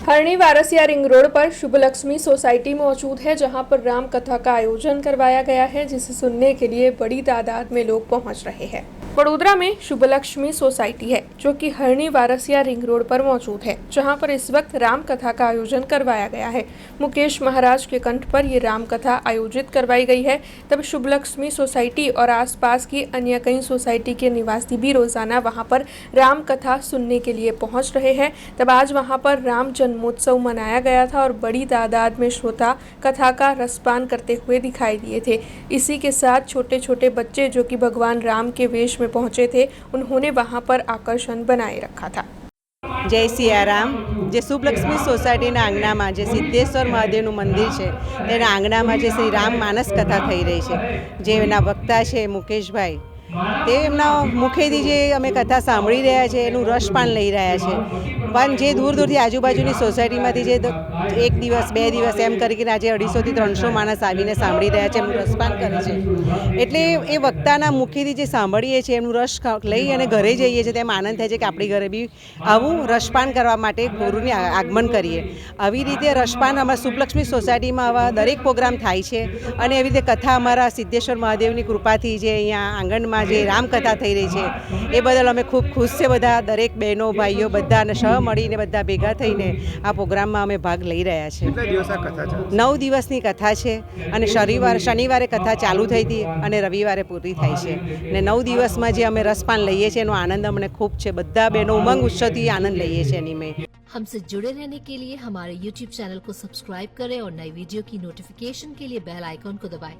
हरणी Warasia ring road पर शुभ Lakshmi society मौजूद है, जहां पर राम कथा का आयोजन करवाया गया है, जिसे सुनने के लिए बड़ी तादाद में लोग पहुंच रहे हैं। वडोदरा में शुभ लक्ष्मी सोसाइटी है, जो कि हरणी वारसिया रिंग रोड पर मौजूद है, जहां पर इस वक्त राम कथा का आयोजन करवाया गया है। मुकेश महाराज के कंठ पर ये राम कथा आयोजित करवाई गई है। तब शुभ लक्ष्मी सोसाइटी और आसपास की अन्य कई सोसाइटी के निवासी भी रोजाना वहां पर राम कथा सुनने के लिए पहुंच रहे हैं। तब आज वहां पर राम जन्मोत्सव मनाया गया था और बड़ी तादाद में श्रोता कथा का रसपान करते हुए दिखाई दिए थे। इसी के साथ छोटे छोटे बच्चे जो कि भगवान राम के वेश में पहुंचे थे, उन्होंने वहां पर आकर्षण बनाए रखा था। जय सियाराम। जे शुभलक्ष्मी सोसायटीના આંગણામાં જે સિદ્ધેશ્વર મહાદેવનું મંદિર છે તેના આંગણામાં જે શ્રી રામ માનસ કથા થઈ રહી છે, જે એના વક્તા છે મુકેશભાઈ, તે એમના મુખેથી જે અમે કથા સાંભળી રહ્યા છે એનું રસપાન લઈ રહ્યા છે. પણ જે દૂર દૂરથી આજુબાજુની સોસાયટીમાંથી જે એક દિવસ બે દિવસ એમ કરીને આજે 250થી 300 માણસ આવીને સાંભળી રહ્યા છે, એમનું રસપાન કરે છે. એટલે એ વક્તાના મુખેથી જે સાંભળીએ છીએ એમનું રસ લઈ અને ઘરે જઈએ છીએ તેમ આનંદ થાય છે કે આપણી ઘરે બી આવું રસપાન કરવા માટે ગુરુની આગમન કરીએ. આવી રીતે રસપાન અમારા શુભલક્ષ્મી સોસાયટીમાં આવા દરેક પ્રોગ્રામ થાય છે અને એવી રીતે કથા અમારા સિદ્ધેશ્વર મહાદેવની કૃપાથી જે અહીંયા આંગણમાં જે રામકથા થઈ રહી છે એ બદલ અમે ખૂબ ખુશ છે. બધા દરેક બહેનો ભાઈઓ બધાને સહ મળીને બધા ભેગા થઈને આ પ્રોગ્રામમાં અમે ભાગ લઈ રહ્યા છીએ. 9 દિવસની કથા છે અને શનિવારે કથા ચાલુ થઈ હતી અને રવિવારે પૂરી થાય છે. ને 9 દિવસમાં જે અમે રસપાન લઈએ છીએ એનો આનંદ અમને ખૂબ છે. બધા બહેનો ઉમંગ ઉત્સવથી આનંદ લઈએ છીએ એની મેં. हमसे जुड़े रहने के लिए हमारे YouTube चैनल को सब्सक्राइब करें और नई वीडियो की नोटिफिकेशन के लिए बेल आइकॉन को दबाएं।